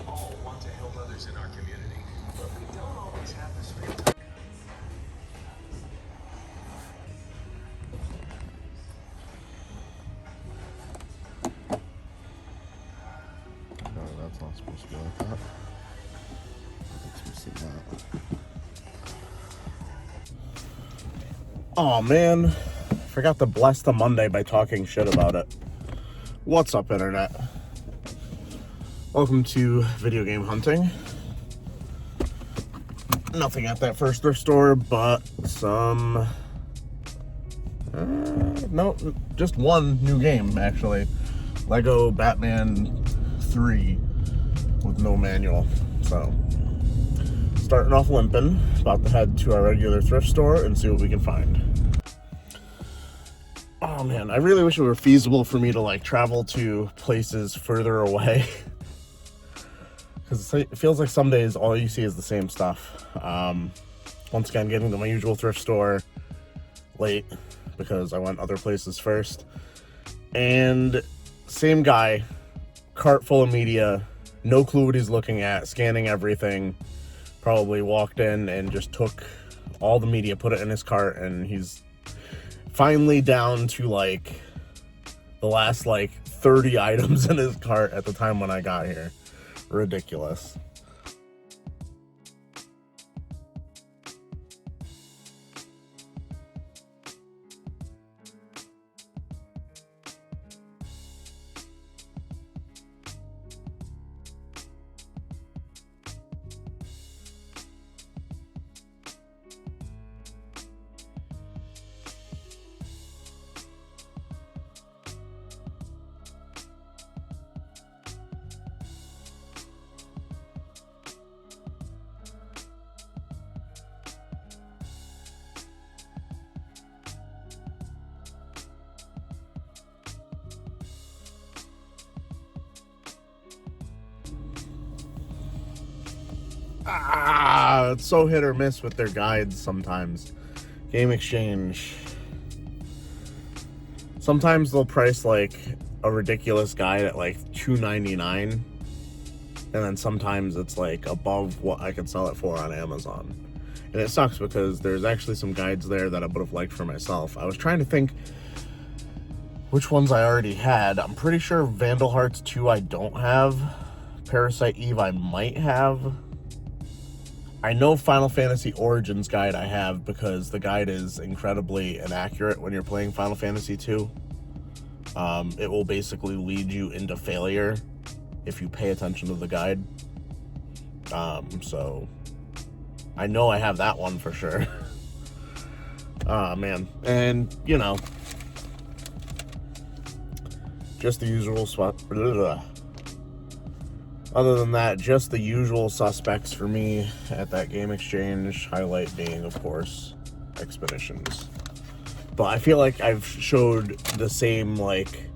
all want to help others in our community, but we don't always have the strength. No, that's not supposed to be like that. I think you've seen that. Oh man, forgot to bless the Monday by talking shit about it. What's up, internet? Welcome to video game hunting. Nothing at that first thrift store, but some. No, just one new game actually. Lego Batman 3 with no manual. So, starting off limping, about to head to our regular thrift store and see what we can find. Oh man, I really wish it were feasible for me to like travel to places further away. Because it feels like some days all you see is the same stuff. Once again, getting to my usual thrift store late because I went other places first. And same guy, cart full of media, no clue what he's looking at, scanning everything. Probably walked in and just took all the media, put it in his cart, and he's finally down to like the last like 30 items in his cart at the time when I got here. Ridiculous. It's so hit or miss with their guides sometimes. Game Exchange. Sometimes they'll price like a ridiculous guide at like $2.99, and then sometimes it's like above what I could sell it for on Amazon. And it sucks because there's actually some guides there that I would have liked for myself. I was trying to think which ones I already had. I'm pretty sure Vandal Hearts 2 I don't have. Parasite Eve I might have. I know Final Fantasy Origins guide I have because the guide is incredibly inaccurate when you're playing Final Fantasy 2. It will basically lead you into failure if you pay attention to the guide. So I know I have that one for sure. Man. And, you know, just the usual Other than that, just the usual suspects for me at that Game Exchange, highlight being, of course, Expeditions. But I feel like I've showed the same, like,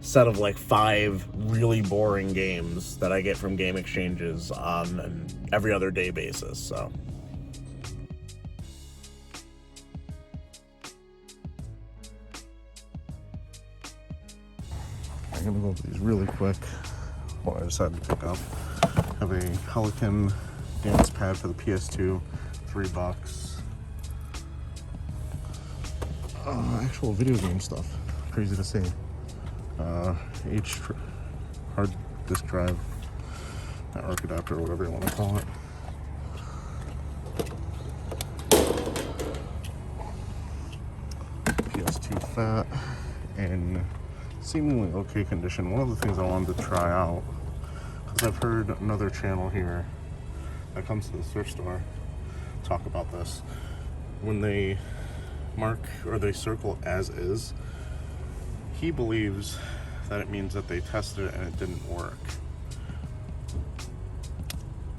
set of, like, 5 really boring games that I get from Game Exchanges on an every other day basis, so. I'm gonna go over these really quick. What I decided to pick up. Have a Pelican dance pad for the PS2, $3. Actual video game stuff. Crazy to see. Hard disk drive, network adapter, whatever you want to call it. PS2 fat in seemingly okay condition. One of the things I wanted to try out, because I've heard another channel here that comes to the thrift store talk about this. When they mark or they circle as is, he believes that it means that they tested it and it didn't work.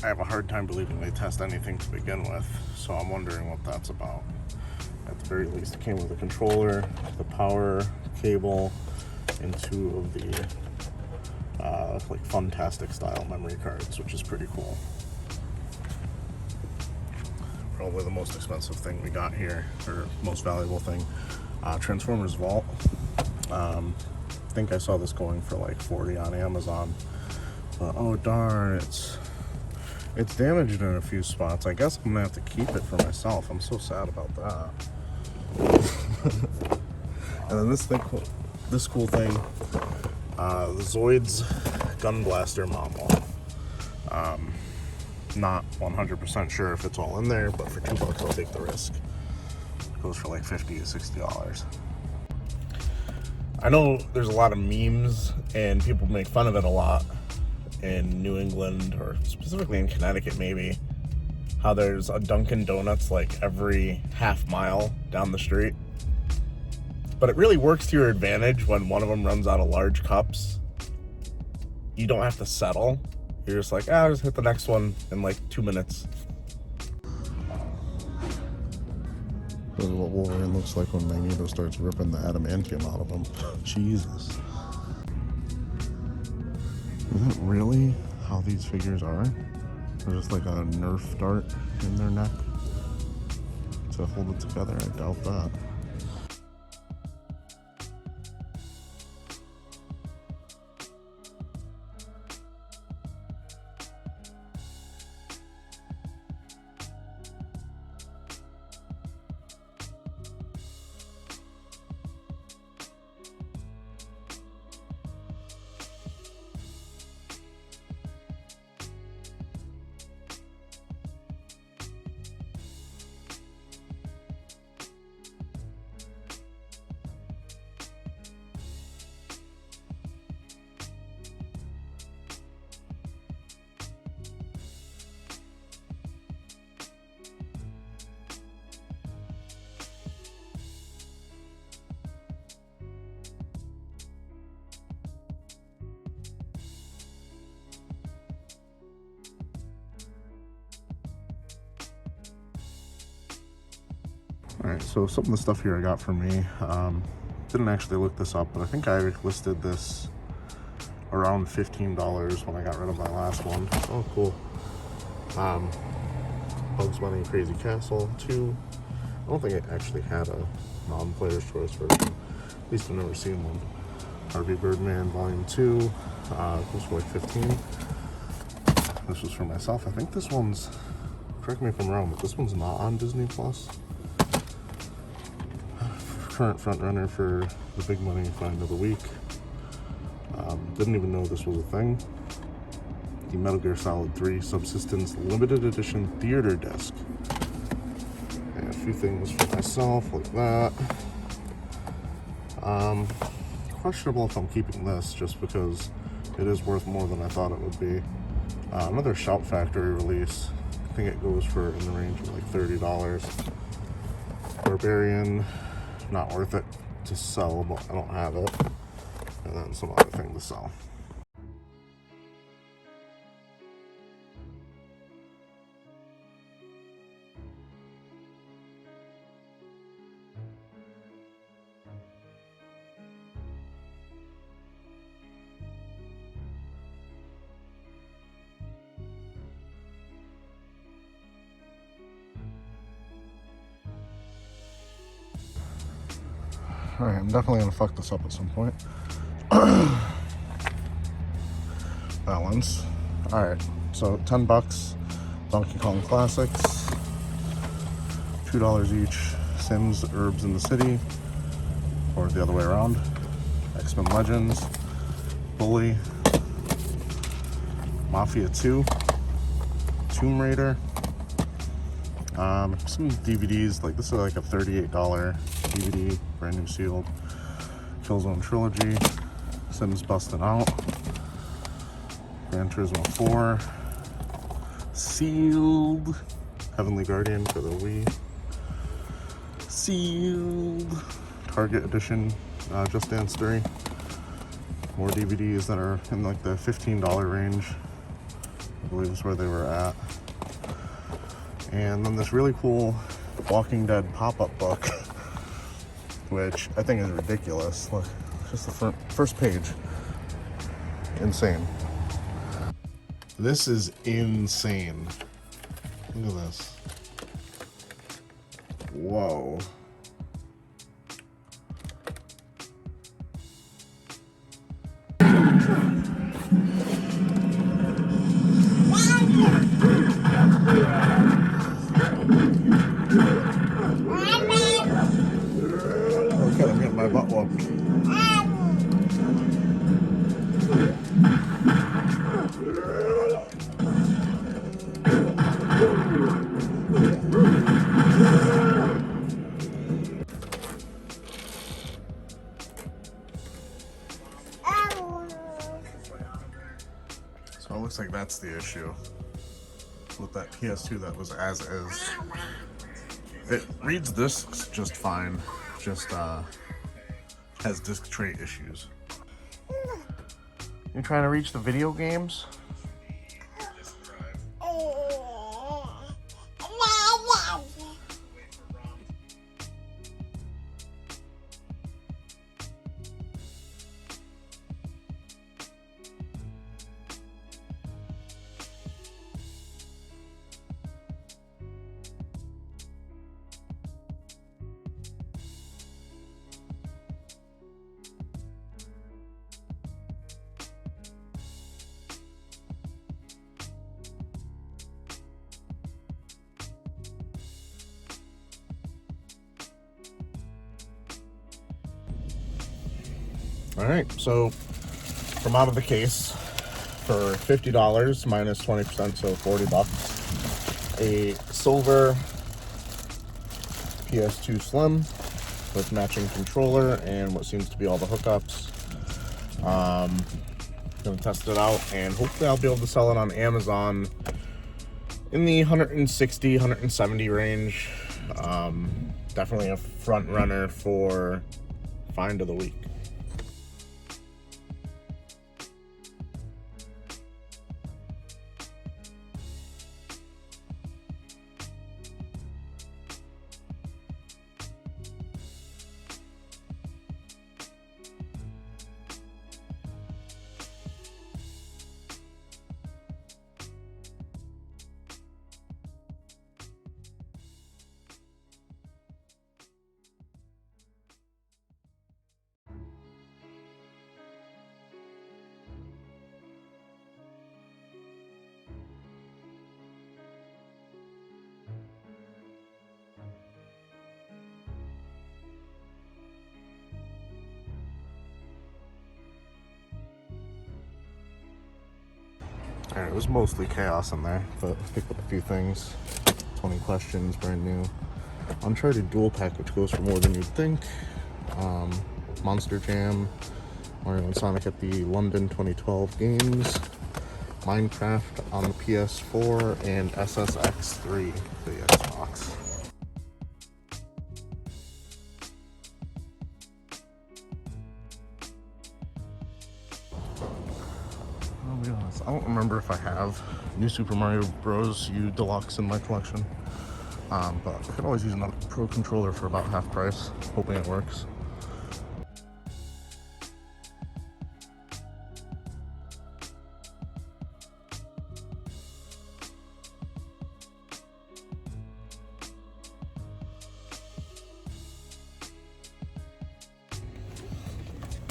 I have a hard time believing they test anything to begin with, so I'm wondering what that's about. At the very least, it came with a controller, the power cable, and 2 of the like Funtastic style memory cards, which is pretty cool. Probably the most expensive thing we got here, or most valuable thing. Transformers Vault. I think I saw this going for like 40 on Amazon. But oh darn, it's damaged in a few spots. I guess I'm gonna have to keep it for myself. I'm so sad about that. And then this cool thing, the Zoids Gun Blaster Model. Not 100% sure if it's all in there, but for $2 I'll take the risk. It goes for like $50 to $60. I know there's a lot of memes and people make fun of it a lot in New England, or specifically in Connecticut maybe, how there's a Dunkin' Donuts like every half mile down the street. But it really works to your advantage when one of them runs out of large cups. You don't have to settle. You're just like, just hit the next one in like 2 minutes. This is what Wolverine looks like when Magneto starts ripping the adamantium out of him. Jesus. Is it really how these figures are? They're just like a Nerf dart in their neck to hold it together? I doubt that. Alright, so some of the stuff here I got from me, didn't actually look this up, but I think I listed this around $15 when I got rid of my last one. Oh, cool. Bugs Bunny Crazy Castle 2. I don't think it actually had a non-player's choice version. At least I've never seen one. RV Birdman Volume 2. Goes for like 15. This was for myself. I think this one's, correct me if I'm wrong, but this one's not on Disney Plus. Current front runner for the big money find of the week. Didn't even know this was a thing. The Metal Gear Solid 3 Subsistence Limited Edition Theater Disc. And a few things for myself like that. Questionable if I'm keeping this just because it is worth more than I thought it would be. Another Shout Factory release. I think it goes for in the range of like $30. Barbarian. Not worth it to sell, but I don't have it. And then some other thing to sell. Alright, I'm definitely gonna fuck this up at some point. Balance. Alright, so $10. Donkey Kong Classics. $2 each. Sims Herbs in the City. Or the other way around. X-Men Legends. Bully. Mafia 2. Tomb Raider. Some DVDs, like this is like a $38 DVD, brand new sealed. Killzone Trilogy, Sims Bustin' Out, Gran Turismo 4, sealed, Heavenly Guardian for the Wii, sealed, Target Edition, Just Dance 3, more DVDs that are in like the $15 range, I believe is where they were at. And then this really cool Walking Dead pop-up book, which I think is ridiculous. Look, just the first page. Insane. This is insane. Look at this. Whoa. out. So it looks like that's the issue with that PS2 that was as is. It reads discs just fine, just has disc tray issues. You trying to reach the video games? Alright, so from out of the case for $50 minus 20%, so $40, a silver PS2 Slim with matching controller and what seems to be all the hookups. Gonna test it out and hopefully I'll be able to sell it on Amazon in the 160, 170 range. Definitely a front runner for find of the week. Alright, it was mostly chaos in there, but I picked up a few things. 20 questions, brand new. Uncharted dual pack, which goes for more than you'd think. Monster Jam, Mario and Sonic at the London 2012 Games. Minecraft on the PS4, and SSX3 for the Xbox. I'll be honest, I don't remember if I have New Super Mario Bros. U Deluxe in my collection. But I could always use another Pro controller for about half price, hoping it works.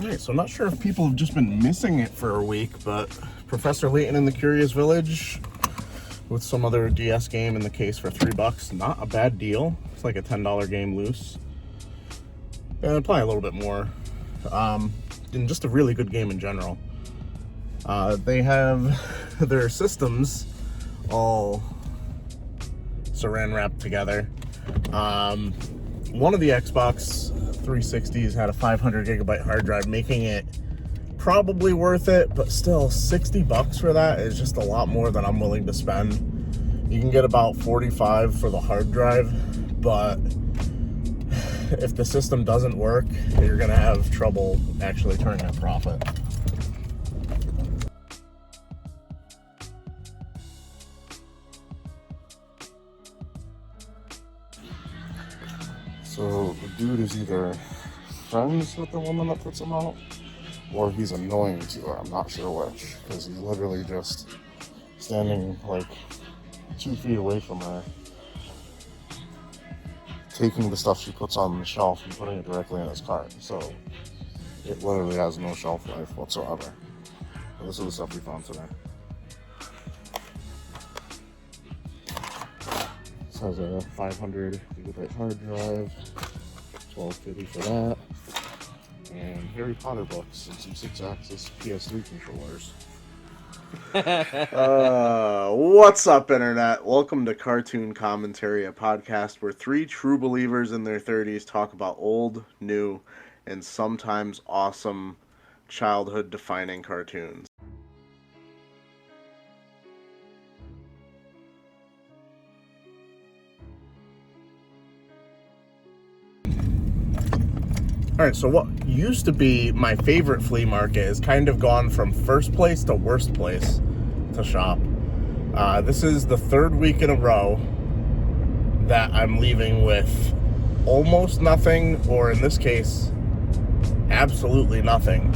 Alright, so I'm not sure if people have just been missing it for a week, but Professor Layton in the Curious Village with some other DS game in the case for $3. Not a bad deal. It's like a $10 game loose. Probably a little bit more. And just a really good game in general. They have their systems all saran wrapped together. One of the Xbox 360s had a 500 gigabyte hard drive, making it probably worth it, but still $60 for that is just a lot more than I'm willing to spend. You can get about 45 for the hard drive, but if the system doesn't work, you're gonna have trouble actually turning a profit. So the dude is either friends with the woman that puts him out, or he's annoying to her. I'm not sure which, because he's literally just standing like 2 feet away from her, taking the stuff she puts on the shelf and putting it directly in his cart. So it literally has no shelf life whatsoever. So this is the stuff we found today. This has a 500 gigabyte hard drive, $12.50 for that. and Harry Potter books and some 6-axis PS3 controllers. What's up, Internet? Welcome to Cartoon Commentary, a podcast where three true believers in their 30s talk about old, new, and sometimes awesome childhood-defining cartoons. Alright, so what used to be my favorite flea market has kind of gone from first place to worst place to shop. This is the third week in a row that I'm leaving with almost nothing, or in this case, absolutely nothing.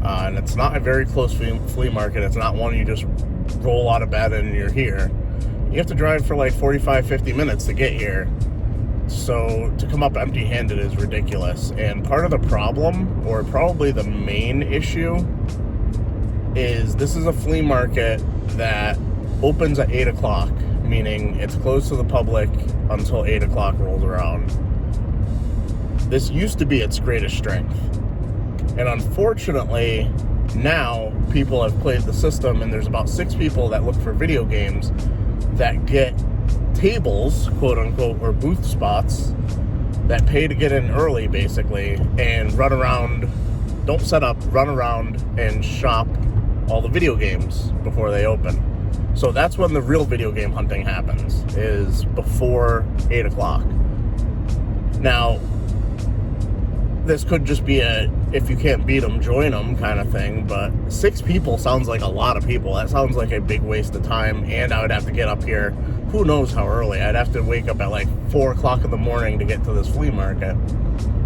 And it's not a very close flea market. It's not one you just roll out of bed and you're here. You have to drive for like 45-50 minutes to get here. So to come up empty-handed is ridiculous. And part of the problem, or probably the main issue, is this is a flea market that opens at 8 o'clock, meaning it's closed to the public until 8 o'clock rolls around. This used to be its greatest strength. And unfortunately, now people have played the system, and there's about 6 people that look for video games that get tables, quote-unquote, or booth spots that pay to get in early, basically, and run around, don't set up, run around and shop all the video games before they open. So that's when the real video game hunting happens, is before 8 o'clock. Now, this could just be a, if you can't beat them, join them kind of thing, but 6 people sounds like a lot of people. That sounds like a big waste of time, and I would have to get up here who knows how early. I'd have to wake up at like 4 o'clock in the morning to get to this flea market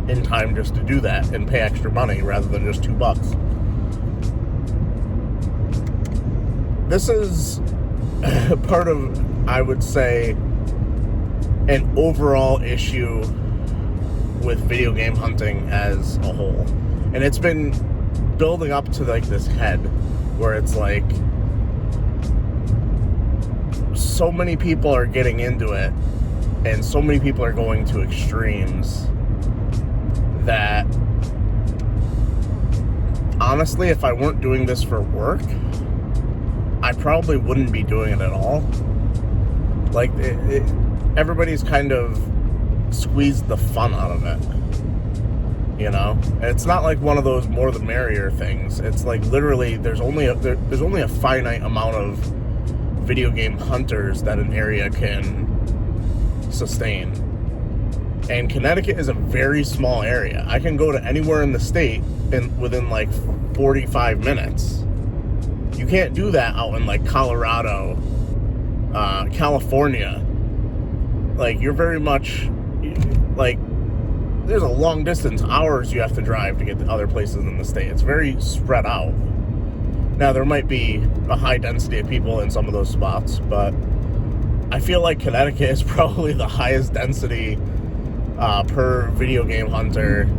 in time just to do that and pay extra money rather than just $2. This is part of, I would say, an overall issue with video game hunting as a whole. And it's been building up to like this head where it's like so many people are getting into it and so many people are going to extremes that honestly, if I weren't doing this for work, I probably wouldn't be doing it at all. Like, everybody's kind of squeezed the fun out of it, you know? And it's not like one of those more the merrier things. It's like literally there's only a finite amount of video game hunters that an area can sustain. And Connecticut is a very small area. I can go to anywhere in the state within like 45 minutes. You can't do that out in like Colorado, California. Like, you're very much like, there's a long distance, hours you have to drive to get to other places in the state. It's very spread out. Now, there might be a high density of people in some of those spots, but I feel like Connecticut is probably the highest density per video game hunter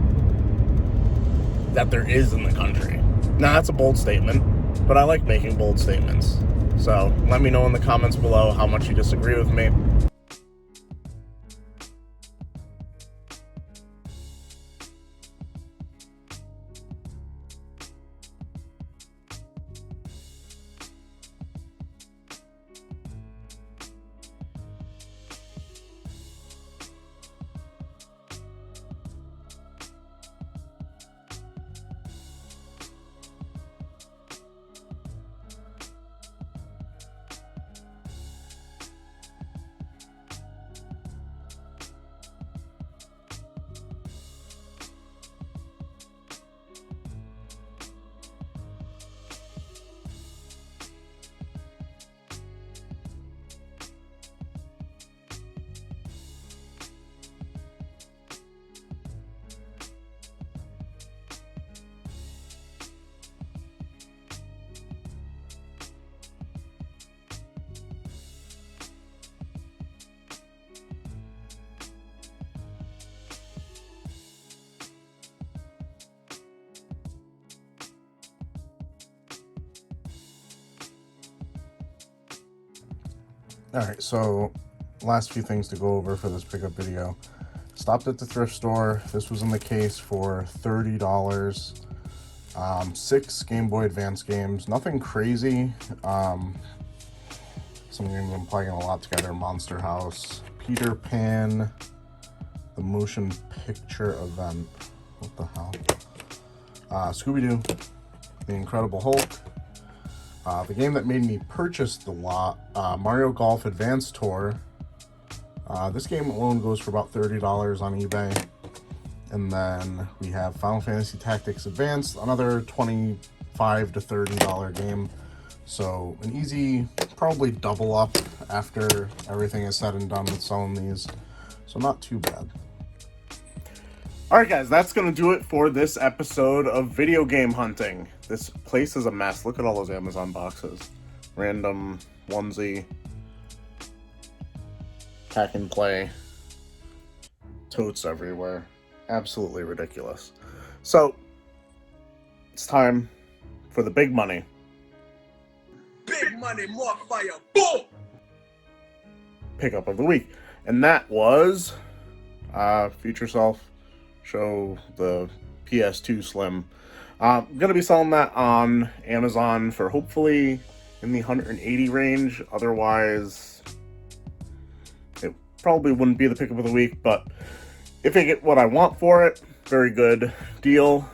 that there is in the country. Now, that's a bold statement, but I like making bold statements. So let me know in the comments below how much you disagree with me. Alright, so last few things to go over for this pickup video. Stopped at the thrift store. This was in the case for $30. 6 Game Boy Advance games. Nothing crazy. Some games I'm playing a lot together. Monster House, Peter Pan, the Motion Picture Event. What the hell? Scooby-Doo, The Incredible Hulk. The game that made me purchase the lot, Mario Golf Advance Tour. This game alone goes for about $30 on eBay. And then we have Final Fantasy Tactics Advance, another $25 to $30 game. So an easy, probably double up after everything is said and done with selling these. So not too bad. Alright guys, that's going to do it for this episode of Video Game Hunting. This place is a mess. Look at all those Amazon boxes. Random onesie. Pack and play. Totes everywhere. Absolutely ridiculous. So, it's time for the big money. Big money, more fire, boom! Pickup of the week. And that was Future Self Show the PS2 Slim. I'm going to be selling that on Amazon for hopefully in the 180 range. Otherwise, it probably wouldn't be the pickup of the week, but if I get what I want for it, very good deal.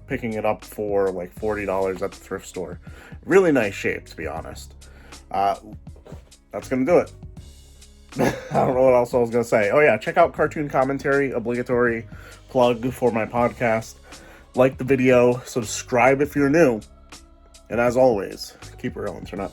Picking it up for like $40 at the thrift store. Really nice shape, to be honest. That's going to do it. I don't know what else I was going to say. Oh yeah, check out Cartoon Commentary, obligatory plug for my podcast. Like the video, subscribe if you're new. And as always, keep it real, Internet.